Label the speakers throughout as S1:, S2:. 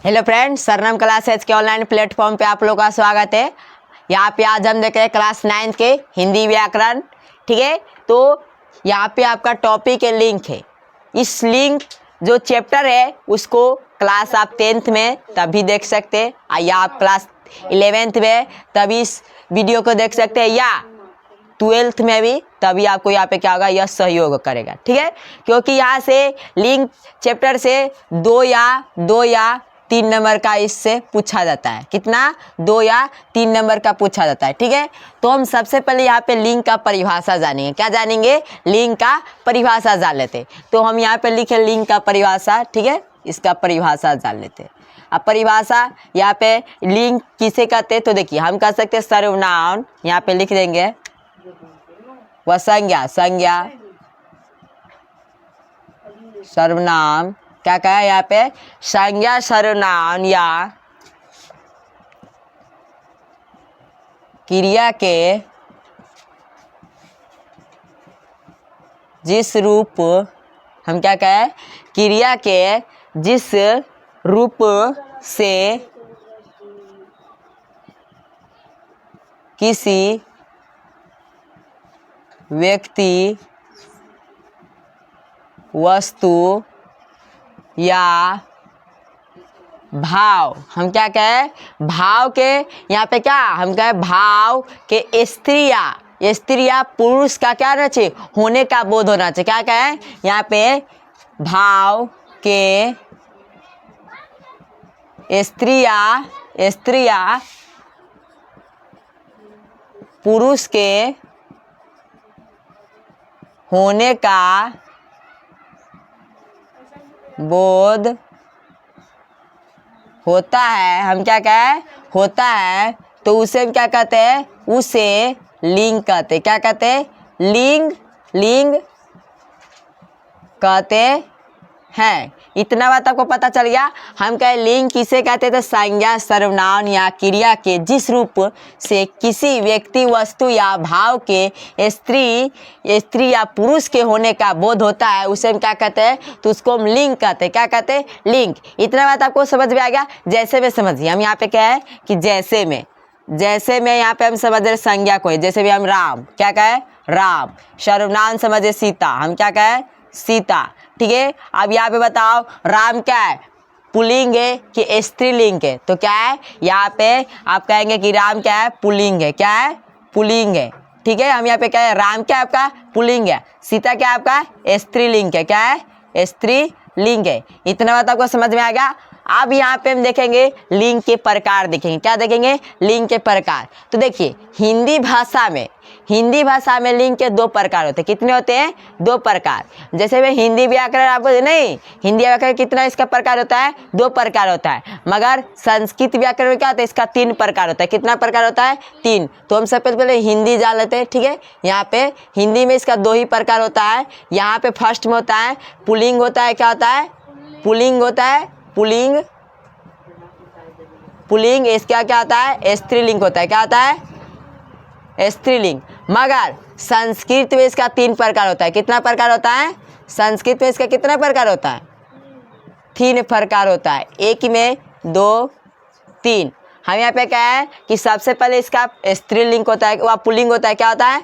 S1: Hello friends, सरनाम classes के online platform पे आप लोगों का स्वागत है। यहाँ पे आज हम देख रहे हैं क्लास 9 के हिंदी व्याकरण। ठीक है, तो यहाँ पे आपका टॉपिक है लिंक है। इस लिंक जो चैप्टर है उसको क्लास आप 10th में तभी देख सकते हैं, या आप क्लास 11th में तभी इस वीडियो को देख सकते हैं, या 12th में भी तभी आपको यहाँ पे क्या होगा, यह सहयोग करेगा। ठीक है, क्योंकि यहाँ से लिंक चैप्टर से 2 या 3 नंबर का इससे पूछा जाता है। कितना? 2 या 3 नंबर का पूछा जाता है। ठीक है, तो हम सबसे पहले यहाँ पे लिंक का परिभाषा जानेंगे। क्या जानेंगे? लिंक का परिभाषा जान लेते। तो हम यहाँ पे लिखे लिंक का परिभाषा। ठीक है, इसका परिभाषा जान लेते। अब परिभाषा यहाँ पे लिंक किसे कहते हैं, तो देखिए हम कह सकते हैं सर्वनाम, यहाँ पे लिख देंगे वह संज्ञा सर्वनाम। क्या कहा है यहाँ पे? संज्ञा सर्वनाम या क्रिया के जिस रूप, हम क्या कहें, क्रिया के जिस रूप से किसी व्यक्ति, वस्तु या भाव, हम क्या कहें, भाव के, यहाँ पे क्या हम कहें, भाव के स्त्रिया पुरुष का क्या होना चाहिए, होने का बोध होना चाहिए। क्या कहें यहाँ पे, भाव के स्त्रिया पुरुष के होने का बोध होता है। हम क्या कहें, होता है, तो उसे हम क्या कहते हैं, उसे लिंग कहते। क्या कहते हैं? लिंग कहते हैं। इतना बात आपको पता चल गया। हम कहें लिंग किसे कहते हैं, तो संज्ञा सर्वनाम या क्रिया के जिस रूप से किसी व्यक्ति, वस्तु या भाव के स्त्री या पुरुष के होने का बोध होता है, उसे हम क्या कहते हैं, तो उसको हम लिंग कहते हैं। क्या कहते हैं? लिंग। इतना बात आपको समझ में आ गया। जैसे में समझिए, हम यहाँ पे क्या है कि जैसे में यहाँ पे हम समझ रहे संज्ञा को है। जैसे भी हम राम, क्या कहें, राम। सर्वनाम समझे सीता, हम क्या कहें, सीता। ठीक है, अब यहाँ पे बताओ राम क्या है, पुल्लिंग है कि स्त्रीलिंग है? तो क्या है यहाँ पे आप कहेंगे कि राम क्या है, पुल्लिंग है। क्या है? पुल्लिंग है। ठीक है, हम यहाँ पे क्या है, राम क्या है आपका, पुल्लिंग है। सीता क्या है आपका, स्त्रीलिंग है। क्या है? स्त्रीलिंग है। इतना बात आपको समझ में आ गया। अब यहाँ पे हम देखेंगे लिंग के प्रकार देखेंगे। क्या देखेंगे? लिंग के प्रकार। तो देखिए हिंदी भाषा में लिंग के 2 प्रकार होते हैं। कितने होते हैं? 2 प्रकार। जैसे मैं हिंदी व्याकरण आपको नहीं, हिंदी व्याकरण कितना इसका प्रकार होता है, 2 प्रकार होता है। मगर संस्कृत व्याकरण में क्या होता है, इसका 3 प्रकार होता है। कितना प्रकार होता है? 3। तो हम सबसे पहले हिंदी जान लेते हैं। ठीक है, यहाँ पे हिंदी में इसका 2 ही प्रकार होता है। यहाँ पे फर्स्ट में होता है पुल्लिंग होता है। क्या होता है? पुल्लिंग होता है। पुल्लिंग। इसका क्या होता है? स्त्रीलिंग होता है। क्या होता है? स्त्रीलिंग। मगर संस्कृत में इसका 3 प्रकार होता है। कितना प्रकार होता है? संस्कृत में इसका कितना प्रकार होता है? 3 प्रकार होता है। एक में 2, 3। हम यहाँ पे क्या है कि सबसे पहले इसका स्त्रीलिंग होता है, वह पुल्लिंग होता है। क्या होता है?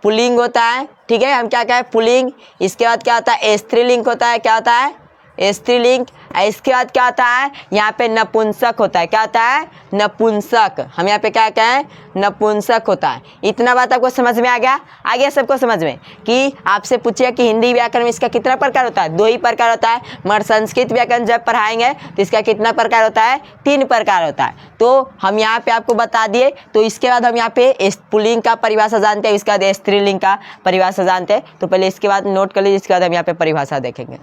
S1: पुल्लिंग होता है। ठीक है, हम क्या कहें, पुल्लिंग। इसके बाद क्या होता है? स्त्रीलिंग होता है। क्या होता है? स्त्रीलिंग। इसके बाद क्या होता है, यहाँ पे नपुंसक होता है। क्या होता है? नपुंसक। हम यहाँ पे क्या कहें, नपुंसक होता है। इतना बात आपको समझ में आ गया सबको समझ में, कि आपसे पूछिए कि हिंदी व्याकरण में इसका कितना प्रकार होता है? 2 ही प्रकार होता है। मगर संस्कृत व्याकरण जब पढ़ाएंगे तो इसका कितना प्रकार होता है? 3 प्रकार होता है। तो हम यहाँ पे आपको बता दिए। तो इसके बाद हम यहाँ पे पुल्लिंग का परिभाषा जानते हैं, इसके बाद स्त्रीलिंग का परिभाषा जानते हैं। तो पहले इसके बाद नोट कर लीजिए, इसके बाद हम यहाँ पे परिभाषा देखेंगे।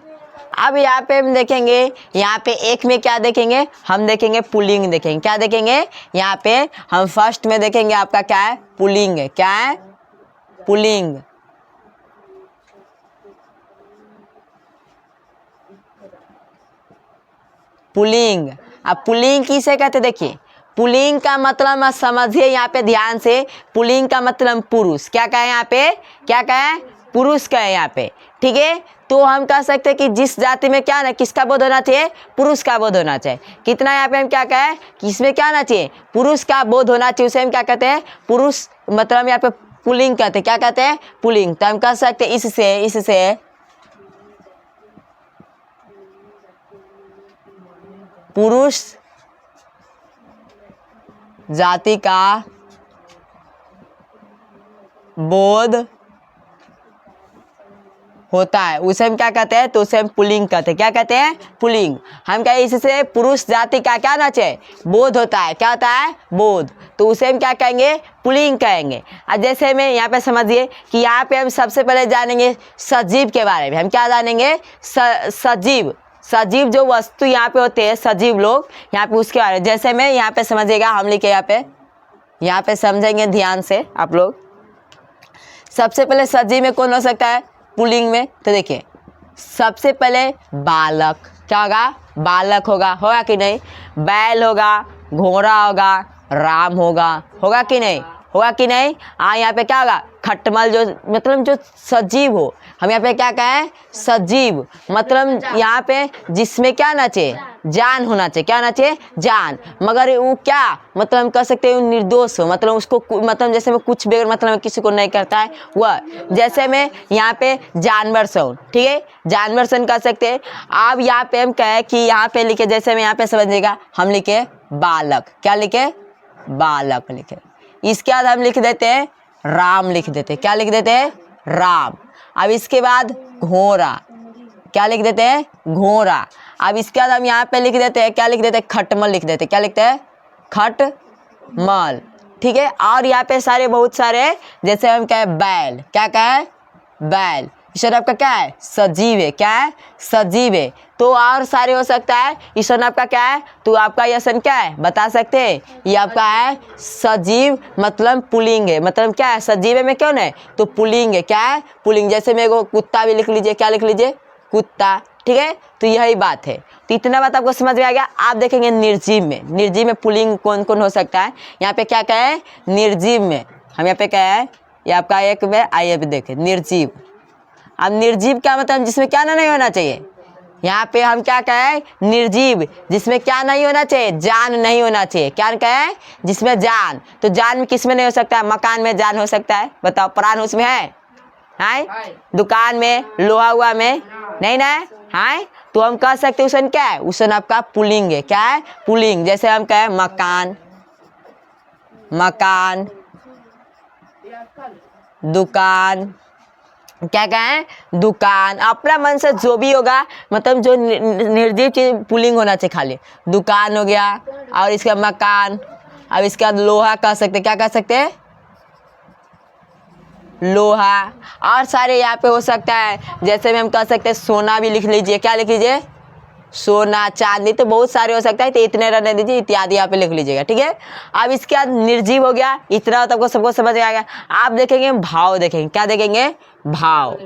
S1: अब यहाँ पे हम देखेंगे, यहाँ पे एक में क्या देखेंगे, हम देखेंगे पुल्लिंग देखेंगे। क्या देखेंगे? यहाँ पे हम फर्स्ट में देखेंगे आपका क्या है, पुल्लिंग है। क्या है? पुल्लिंग। पुल्लिंग। अब पुल्लिंग किसे कहते? देखिए पुल्लिंग का मतलब समझिए यहाँ पे ध्यान से, पुल्लिंग का मतलब पुरुष। क्या कहें यहाँ पे? क्या कहें? पुरुष कहें यहाँ पे। ठीक है, तो हम कह सकते हैं कि जिस जाति में क्या ना किसका बोध होना चाहिए, पुरुष का बोध होना चाहिए। कितना यहाँ पे हम क्या कहें कि इसमें क्या होना चाहिए, पुरुष का बोध होना चाहिए, उसे हम क्या कहते हैं, पुरुष मतलब यहाँ पे पुल्लिंग कहते हैं, क्या कहते हैं, पुल्लिंग। तो हम कह सकते हैं इससे पुरुष जाति का बोध होता है, उसे हम क्या कहते हैं, तो उसे हम पुल्लिंग कहते हैं। क्या कहते हैं, पुल्लिंग। हम कहें इससे पुरुष जाति का क्या होना चाहिए, बोध होता है। क्या होता है, बोध। तो उसे हम क्या कहेंगे, पुल्लिंग कहेंगे। और जैसे में यहाँ पे समझिए कि यहाँ पे हम सबसे पहले जानेंगे सजीव के बारे में। हम क्या जानेंगे, सजीव। सजीव जो वस्तु यहाँ पे होते हैं, सजीव लोग, यहाँ पे उसके बारे में। जैसे में यहाँ पे समझिएगा, हम लिखे यहाँ पे समझेंगे ध्यान से आप लोग। सबसे पहले सजीव में कौन हो सकता है, पुल्लिंग में। तो देखिए सबसे पहले बालक, क्या होगा, बालक होगा कि नहीं, बैल होगा, घोड़ा होगा, राम होगा कि नहीं, होगा कि नहीं। यहाँ पे क्या होगा, खटमल, जो मतलब जो सजीव हो। हम यहाँ पे क्या कहें, सजीव, मतलब यहाँ पे जिसमें क्या होना चाहिए, जान होना चाहिए। क्या होना चाहिए, जान। मगर वो क्या, मतलब हम कह सकते हैं निर्दोष हो, मतलब उसको मतलब जैसे में कुछ भी मतलब किसी को नहीं करता है वह। जैसे में यहाँ पे जानवर सौन, ठीक है, जानवर सौन कह सकते हैं। अब यहाँ पे हम कहें कि यहाँ पे लिखे, जैसे में यहाँ पे समझिएगा, हम लिखे बालक, क्या लिखे, बालक लिखे। इसके बाद हम लिख देते हैं राम, लिख देते हैं, क्या लिख देते हैं, राम। अब इसके बाद घोड़ा, क्या लिख देते हैं, घोड़ा। अब इसके बाद हम यहाँ पे लिख देते हैं, क्या लिख देते हैं, खटमल लिख देते हैं। क्या लिखते हैं, खटमल, ठीक है। और यहाँ पे सारे बहुत सारे, जैसे हम कहें बैल, क्या कहें, बैल। ईश्वर आपका क्या है, सजीव है, क्या है, सजीव है। तो और सारे हो सकता है, ईश्वर आपका क्या है, तो आपका यशन क्या है, बता सकते हैं, ये आपका है सजीव, मतलब पुल्लिंग है। मतलब क्या है, सजीव में क्यों है, तो पुल्लिंग है, क्या है, पुल्लिंग। जैसे मेरे को कुत्ता भी लिख लीजिए, क्या लिख लीजिए, कुत्ता, ठीक है। तो यही बात है। तो इतना बात आपको समझ में आ गया। आप देखेंगे निर्जीव में पुल्लिंग कौन कौन हो सकता है। यहाँ पे क्या कहें, निर्जीव में हम यहाँ पे क्या है, ये आपका एक में आइए भी देखें, निर्जीव। अब निर्जीव क्या मतलब, जिसमें क्या नहीं होना चाहिए। यहाँ पे हम क्या कहें, निर्जीव, जिसमें क्या नहीं होना चाहिए, जान नहीं होना चाहिए। क्या कहें, जिसमें जान। तो जान में किस में नहीं हो सकता है, मकान में जान हो सकता है, बताओ, प्राण उसमें है, दुकान में, लोहा हुआ में नहीं ना है। तो हम कह सकते उसन क्या है, उसन आपका पुल्लिंग है। क्या है, पुल्लिंग। जैसे हम कहें मकान, मकान, दुकान, क्या कहें, दुकान। अपना मन से जो भी होगा, मतलब जो निर्जीव चीज पुल्लिंग होना चाहिए खाली। दुकान हो गया, और इसका मकान। अब इसके बाद लोहा कह सकते, क्या कह सकते हैं, लोहा। और सारे यहाँ पे हो सकता है, जैसे में हम कह सकते हैं सोना भी लिख लीजिए, क्या लिख लीजिए, सोना, चांदी। तो बहुत सारे हो सकता है, तो इतने रहने दीजिए, इत्यादि यहाँ पे लिख लीजिएगा, ठीक है। अब इसके बाद निर्जीव हो गया, इतना तो आपको सबको समझ में आ गया। आप देखेंगे भाव, देखेंगे क्या देखेंगे, भाव।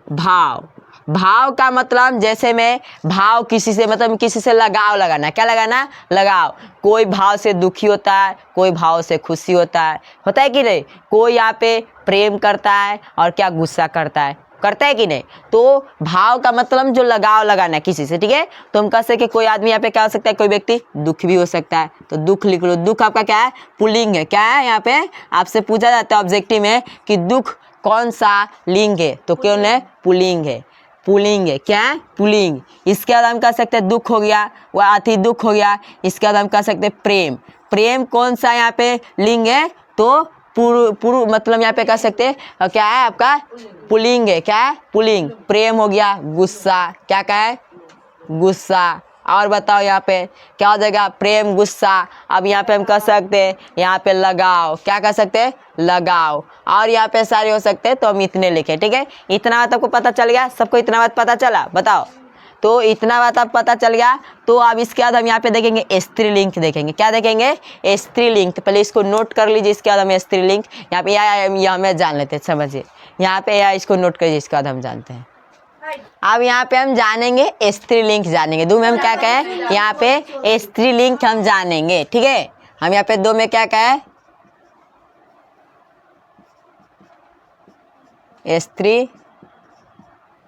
S1: भाव, भाव का मतलब जैसे में भाव किसी से, मतलब किसी से लगाव लगाना, क्या लगाना, लगाव। कोई भाव से दुखी होता है, कोई भाव से खुशी होता है कि नहीं। कोई यहाँ पे प्रेम करता है और क्या गुस्सा करता है कि नहीं। तो भाव का मतलब जो लगाव लगाना है किसी से, ठीक है। तो हम कह सकते कोई आदमी यहाँ पे क्या हो सकता है, कोई व्यक्ति दुख भी हो सकता है, तो दुख लिख लो। दुख आपका क्या है, पुल्लिंग है। क्या है, यहाँ पे आपसे पूछा जाता है ऑब्जेक्टिव में कि दुख कौन सा लिंग है, तो क्यों है, पुल्लिंग है, पुल्लिंग है। क्या है, पुल्लिंग। इसके बाद हम कह सकते हैं दुख हो गया, वह अति दुख हो गया। इसके बाद हम कह सकते हैं प्रेम। प्रेम कौन सा यहाँ पे लिंग है, तो पुरु मतलब यहाँ पे कह सकते हैं क्या है आपका, पुल्लिंग है। क्या है, पुल्लिंग। प्रेम हो गया। गुस्सा, क्या है, गुस्सा। और बताओ यहाँ पे क्या हो जाएगा, प्रेम, गुस्सा। अब यहाँ पे हम कह सकते हैं यहाँ पे लगाव, क्या कह सकते हैं, लगाव। और यहाँ पे सारे हो सकते हैं, तो हम इतने लिखे, ठीक है। इतना बात आपको पता चल गया, सबको इतना बात पता चला, बताओ। तो इतना बात अब पता चल गया। तो अब इसके बाद हम यहाँ पे देखेंगे स्त्रीलिंग देखेंगे। क्या देखेंगे, स्त्रीलिंग। तो पहले इसको नोट कर लीजिए। इसके बाद हम स्त्रीलिंग यहाँ पे या हमें जान लेते हैं, समझिए। यहाँ पे या इसको नोट करिए, इसके बाद हम जानते हैं। अब यहाँ पे हम जानेंगे स्त्रीलिंग जानेंगे। दो में हम क्या कहें, यहाँ पे स्त्रीलिंग हम जानेंगे, ठीक है। हम यहाँ पे दो में क्या कहें, स्त्री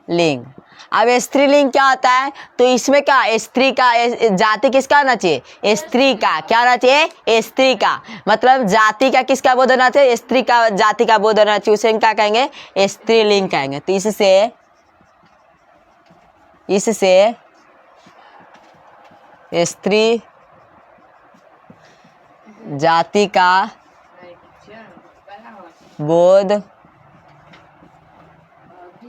S1: लिंग। अब स्त्रीलिंग क्या होता है, तो इसमें क्या स्त्री का जाति किसका होना चाहिए, स्त्री का। क्या होना चाहिए, स्त्री का। मतलब जाति का किसका बोध होना चाहिए, स्त्री का जाति का बोध होना चाहिए, उसे हम क्या कहेंगे, स्त्रीलिंग कहेंगे। तो इससे स्त्री जाति का बोध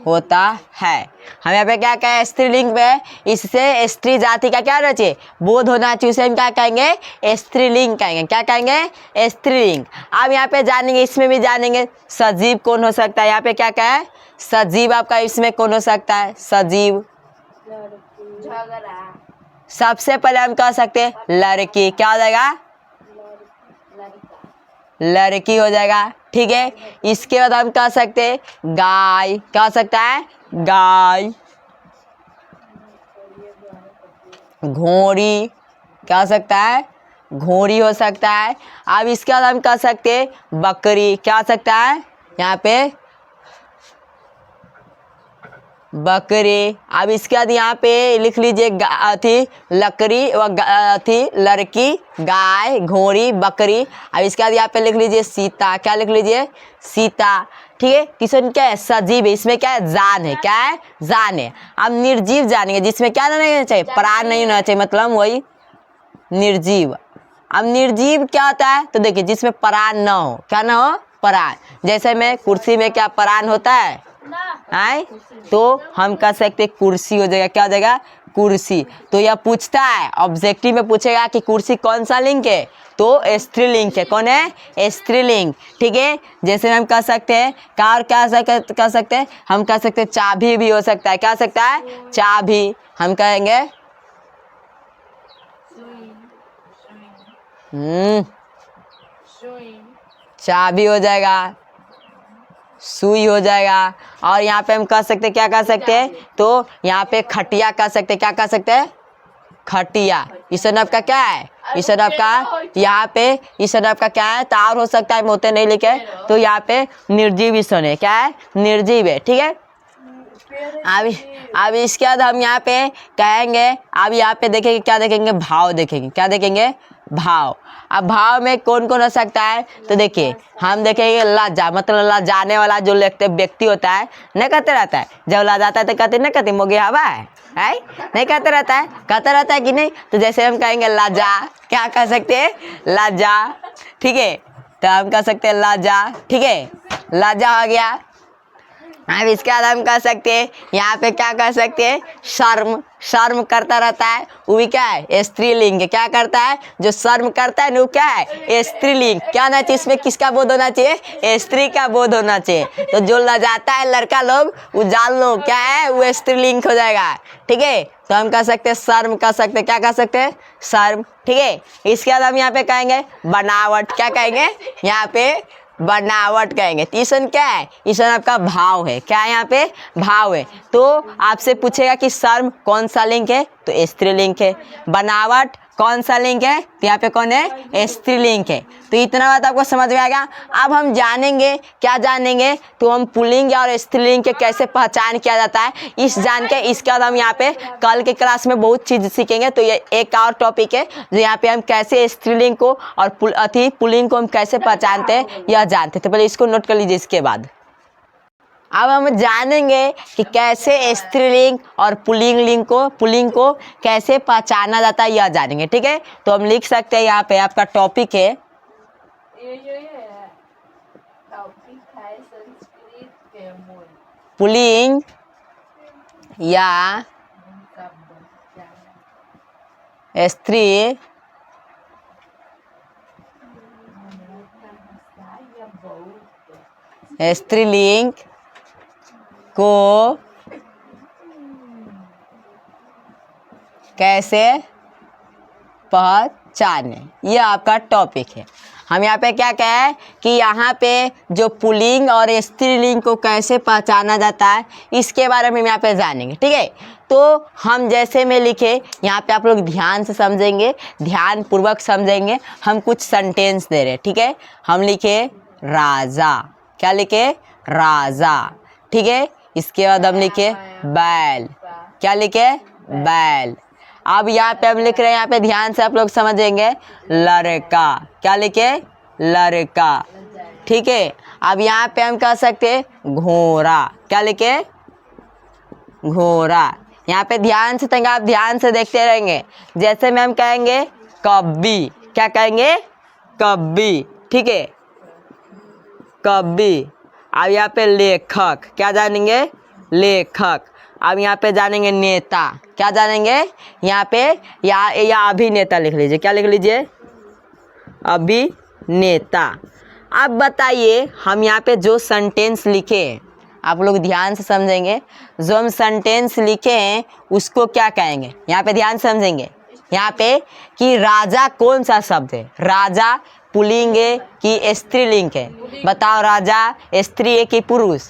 S1: होता है। हम यहाँ पे क्या कहें, स्त्रीलिंग में इससे स्त्री जाति का क्या होना चाहिए, बोध होना चाहिए, उसे हम क्या कहेंगे, स्त्रीलिंग कहेंगे। क्या कहेंगे, स्त्रीलिंग। अब यहाँ पे जानेंगे, इसमें भी जानेंगे सजीव कौन हो सकता है। यहाँ पे क्या क्या है, सजीव आपका इसमें कौन हो सकता है, सजीव। सबसे पहले हम कह सकते हैं लड़की। क्या हो जाएगा, लड़की हो जाएगा। ठीक है, इसके बाद हम कह सकते हैं गाय। क्या हो सकता है, गाय। घोड़ी। क्या हो सकता है, घोड़ी हो सकता है। अब इसके बाद हम कह सकते हैं बकरी। क्या हो सकता है, यहाँ पे बकरी। अब इसके बाद यहाँ पे लिख लीजिए अथी लकड़ी व अथी लड़की, गाय, घोड़ी, बकरी। अब इसके बाद यहाँ पे लिख लीजिए सीता। क्या लिख लीजिए, सीता। ठीक है, किसमें क्या है, सजीव है, इसमें क्या है, जान है। क्या है, जान है। अब निर्जीव जानेंगे, जिसमें क्या नहीं होना चाहिए, प्राण नहीं होना चाहिए, मतलब वही निर्जीव। अब निर्जीव क्या होता है, तो देखिए जिसमें प्राण न हो। क्या ना हो, प्राण। जैसे में कुर्सी में क्या प्राण होता है, तो हम कह सकते कुर्सी हो जाएगा। क्या हो जाएगा, कुर्सी। तो यह पूछता है, ऑब्जेक्टिव में पूछेगा कि कुर्सी कौन सा लिंग है, तो स्त्रीलिंग है। कौन है, स्त्रीलिंग। ठीक है, जैसे हम कह सकते हैं कार, क्या कह सकते हैं, हम कह सकते हैं चाबी भी हो सकता है। क्या हो सकता है, चाबी। हम कहेंगे चाबी हो जाएगा, सुई हो जाएगा। और यहाँ पे हम कह सकते क्या कह सकते हैं, तो यहाँ पे खटिया कह सकते। क्या कह सकते हैं, खटिया। इस आपका क्या है, इस आपका यहाँ पे इस आपका क्या है, तार हो सकता है, मोते नहीं लिखे, तो यहाँ पे निर्जीव ईसन है। क्या है, निर्जीव है। ठीक है, अब इसके बाद हम यहाँ पे कहेंगे, अब यहाँ पे देखेंगे, क्या देखेंगे, भाव देखेंगे। क्या देखेंगे, भाव। अब भाव में कौन कौन हो सकता है, तो देखिए हम देखेंगे लज्जा, मतलब लजाने वाला जो व्यक्ति होता है, नहीं कहते रहता है, जब लजाता है तो कहते नहीं कहते मोगे हवा है नहीं कहते रहता है, कहता रहता है कि नहीं। तो जैसे हम कहेंगे लज्जा। क्या कह सकते हैं, लज्जा। ठीक है, तो हम कह सकते हैं लज्जा। ठीक है, लज्जा हो गया। अब इसके बाद हम कह सकते हैं यहाँ पे क्या कह सकते हैं, शर्म। शर्म करता रहता है, वो भी क्या है, स्त्रीलिंग। क्या करता है, जो शर्म करता है ना, वो क्या है, स्त्रीलिंग। क्या होना चाहिए, इसमें किसका बोध होना चाहिए, स्त्री का बोध होना चाहिए। तो जो लजाता है लड़का लोग, वो जान लो क्या है, वो स्त्रीलिंग हो जाएगा। ठीक है, तो हम कह सकते हैं शर्म, कह सकते हैं क्या कह सकते हैं, शर्म। ठीक है, इसके बाद हम यहाँ पे कहेंगे बनावट। क्या कहेंगे, यहाँ पे बनावट कहेंगे। तो ईसन क्या है, ईसन आपका भाव है। क्या है, यहाँ पे भाव है। तो आपसे पूछेगा कि शर्म कौन सा लिंग है, तो स्त्रीलिंग है। बनावट कौन सा लिंग है, तो यहाँ पे कौन है, स्त्रीलिंग है। तो इतना बात आपको समझ में आएगा। अब हम जानेंगे, क्या जानेंगे, तो हम पुल्लिंग और स्त्रीलिंग के कैसे पहचान किया जाता है, इस जान के इसके बाद हम यहाँ पे कल के क्लास में बहुत चीज़ सीखेंगे। तो ये एक और टॉपिक है, जो यहाँ पे हम कैसे स्त्रीलिंग को और पुल्लिंग को हम कैसे पहचानते हैं, यह जानते। तो पहले इसको नोट कर लीजिए। इसके बाद अब हम जानेंगे कि कैसे स्त्रीलिंग और पुल्लिंग को कैसे पहचाना जाता है, यह जानेंगे। ठीक है, तो हम लिख सकते हैं, यहाँ पे आपका टॉपिक है पुल्लिंग या स्त्री स्त्रीलिंग को कैसे पहचाने, यह आपका टॉपिक है। हम यहाँ पे क्या कहे कि यहाँ पे जो पुल्लिंग और स्त्रीलिंग को कैसे पहचाना जाता है, इसके बारे में हम यहाँ पे जानेंगे। ठीक है, तो हम जैसे में लिखे, यहाँ पे आप लोग ध्यान से समझेंगे, ध्यान पूर्वक समझेंगे। हम कुछ सेंटेंस दे रहे। ठीक है, हम लिखे राजा। क्या लिखे, राजा। ठीक है, इसके बाद हम लिखे बैल। क्या लिखे? बैल। अब यहाँ पे हम लिख रहे हैं, यहाँ पे ध्यान से आप लोग समझेंगे, लड़का। क्या लिखे? लड़का। ठीक है। अब यहाँ पे हम कह सकते हैं घोड़ा। क्या लिखे? घोड़ा। यहाँ पे ध्यान से आप ध्यान से देखते रहेंगे। जैसे में हम कहेंगे कवि। क्या कहेंगे? कवि। ठीक है, कवि। अब यहाँ पे लेखक। क्या जानेंगे? लेखक। अब यहाँ पे जानेंगे नेता। क्या जानेंगे? यहाँ पे या अभिनेता लिख लीजिए। क्या लिख लीजिए? अभिनेता। अब बताइए, हम यहाँ पे जो सेंटेंस लिखे हैं, आप लोग ध्यान से समझेंगे। जो हम सेंटेंस लिखे हैं उसको क्या कहेंगे? यहाँ पे ध्यान से समझेंगे। यहाँ पे कि राजा कौन सा शब्द है? राजा पुल्लिंग है कि स्त्रीलिंग है? बताओ, राजा स्त्री है कि पुरुष?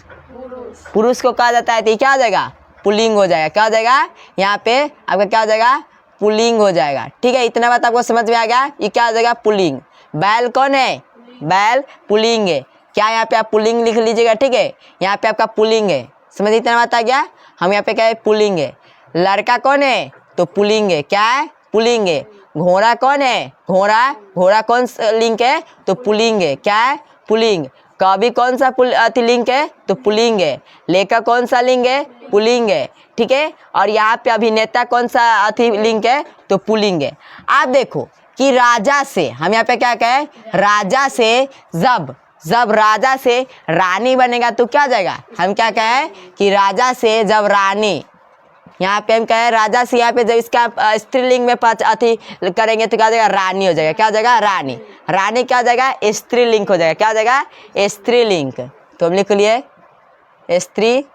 S1: पुरुष को कहा जाता है तो क्या हो जाएगा? पुल्लिंग हो जाएगा। क्या हो जाएगा? यहाँ पे आपका क्या हो जाएगा? पुल्लिंग हो जाएगा। ठीक है, इतना बात आपको समझ में आ गया? ये क्या हो जाएगा? पुल्लिंग। बैल कौन है? बैल पुल्लिंग है। क्या यहाँ पे आप पुल्लिंग लिख लीजिएगा। ठीक है, यहाँ पे आपका पुल्लिंग है। समझ, इतना बात आ गया? हम यहाँ पे क्या है? पुल्लिंग है। लड़का कौन है? तो पुल्लिंग है। क्या है? पुल्लिंग है। घोड़ा कौन है? घोड़ा कौन सा लिंग है? तो पुल्लिंग है। क्या है? पुल्लिंग। कवि कौन सा लिंग है? तो पुल्लिंग है। लेखक कौन सा लिंग है? पुल्लिंग है। ठीक है, और यहाँ पे अभिनेता कौन सा लिंग है? तो पुल्लिंग है। आप देखो कि राजा से हम यहाँ पे क्या कहें? राजा से जब राजा से रानी बनेगा तो क्या हो जाएगा? हम क्या कहें कि राजा से जब रानी, यहाँ पे हम कहें राजा से, यहाँ पे जब इसका स्त्रीलिंग में करेंगे तो क्या हो जाएगा? रानी हो जाएगा। क्या हो जाएगा? रानी। रानी क्या हो जाएगा? स्त्रीलिंग हो जाएगा। क्या हो जाएगा? स्त्रीलिंग। तो हम लिख लिए स्त्रीलिंग।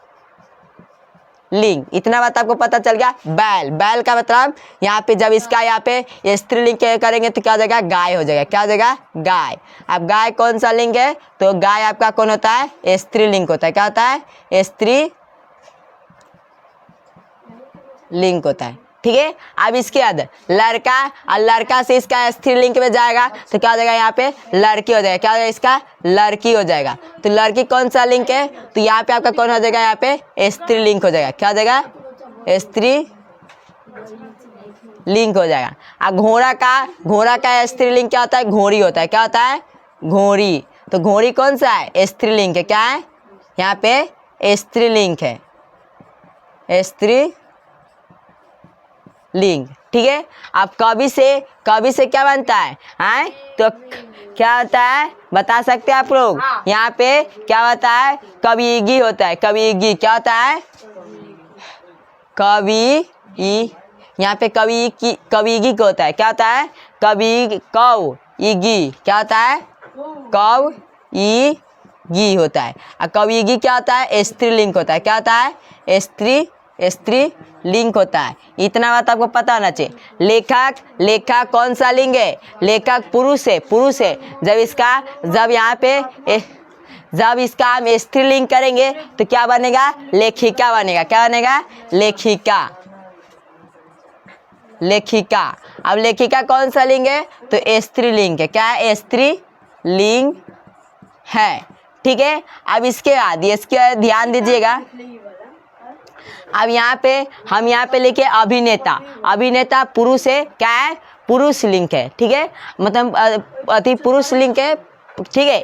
S1: इतना बात आपको पता चल गया। बैल का मतलब यहाँ पे जब इसका यहाँ पे स्त्रीलिंग करेंगे तो क्या हो जाएगा? गाय हो जाएगा। क्या हो जाएगा? गाय। अब गाय कौन सा लिंग है? तो गाय आपका कौन होता है? स्त्रीलिंग होता है। क्या होता है? स्त्रीलिंग होता है। ठीक है, अब इसके बाद लड़का, और लड़का से इसका स्त्रीलिंग में जाएगा तो क्या हो जाएगा? यहाँ पे लड़की हो जाएगा। क्या हो जाएगा? इसका लड़की हो जाएगा। तो लड़की कौन सा लिंग है? तो यहाँ पे आपका कौन हो जाएगा? यहाँ पे स्त्रीलिंग हो जाएगा। क्या हो जाएगा? स्त्रीलिंग हो जाएगा। अब घोड़ा का स्त्रीलिंग क्या होता है? घोड़ी होता है। क्या होता है? घोड़ी। तो घोड़ी कौन सा है? स्त्रीलिंग है। क्या है? यहाँ पे स्त्रीलिंग है। स्त्रीलिंग। ठीक है, अब कवि से क्या बनता है? तो क्या होता है? बता सकते हैं आप लोग? यहाँ पे क्या होता है? कविगी होता है। कविगी क्या होता है? यहाँ पे कविगी को होता है। क्या होता है? कविगी क्या होता है? कविगी होता है। और कविगी क्या होता है? स्त्रीलिंग होता है। क्या होता है? स्त्रीलिंग होता है। इतना बात आपको पता होना चाहिए। लेखक कौन सा लिंग है? लेखक पुरुष है। जब यहाँ पे जब इसका हम स्त्रीलिंग करेंगे तो क्या बनेगा? लेखिका बनेगा। क्या बनेगा? लेखिका। अब लेखिका कौन सा लिंग है? तो स्त्रीलिंग है। क्या है? स्त्रीलिंग है। ठीक है, अब इसके बाद ध्यान दीजिएगा। अब हम यहाँ पे लिखे अभिनेता पुरुष है। क्या है? पुरुष लिंग है। ठीक है, मतलब पुरुष लिंग है। ठीक है,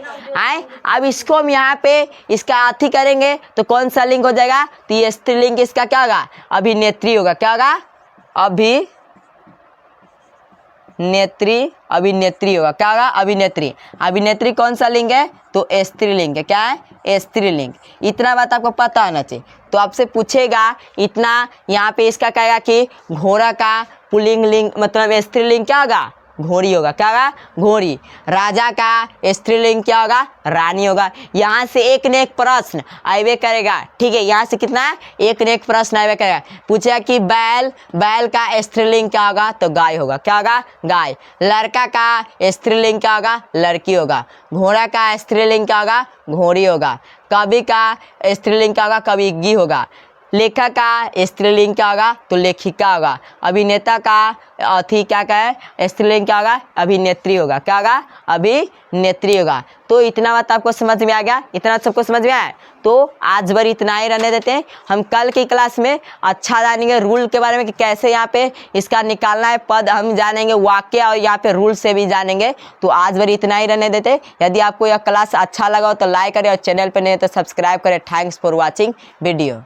S1: अब इसको हम यहाँ पे इसका करेंगे तो कौन सा लिंग हो जाएगा? तो ये स्त्रीलिंग इसका क्या होगा? अभिनेत्री होगा। क्या होगा? अभिनेत्री होगा। क्या होगा? अभिनेत्री कौन सा लिंग है? तो स्त्रीलिंग है। क्या है? स्त्रीलिंग। इतना बात आपको पता होना चाहिए। तो आपसे पूछेगा इतना, यहाँ पे इसका कहेगा कि घोड़ा का पुल्लिंग लिंग मतलब स्त्रीलिंग क्या होगा? घोड़ी होगा। क्या होगा? घोड़ी। राजा का स्त्रीलिंग क्या होगा? रानी होगा। यहाँ से एक न एक प्रश्न आएगा करेगा। ठीक है, यहाँ से कितना? एक न एक प्रश्न आएगा करेगा। पूछेगा कि बैल का स्त्रीलिंग क्या होगा? तो गाय होगा। क्या होगा? गाय। लड़का का स्त्रीलिंग क्या होगा? लड़की होगा। घोड़ा का स्त्रीलिंग क्या होगा? घोड़ी होगा। कवि का स्त्रीलिंग क्या होगा? कविगी होगा। लेखक का स्त्रीलिंग क्या होगा? तो लेखिका होगा। अभिनेता का अथी क्या है? स्त्रीलिंग क्या होगा? अभिनेत्री होगा। क्या होगा? अभिनेत्री होगा। तो इतना बात आपको समझ में आ गया? इतना सबको समझ में आया? तो आज भर इतना ही रहने देते हैं। हम कल की क्लास में अच्छा जानेंगे रूल के बारे में कि कैसे यहाँ पे इसका निकालना है पद, हम जानेंगे वाक्य और यहाँ पे रूल से भी जानेंगे। तो आज भर इतना ही रहने देते। यदि आपको यह क्लास अच्छा लगा हो तो लाइक करें और चैनल पर नहीं तो सब्सक्राइब करें। Thanks for watching video.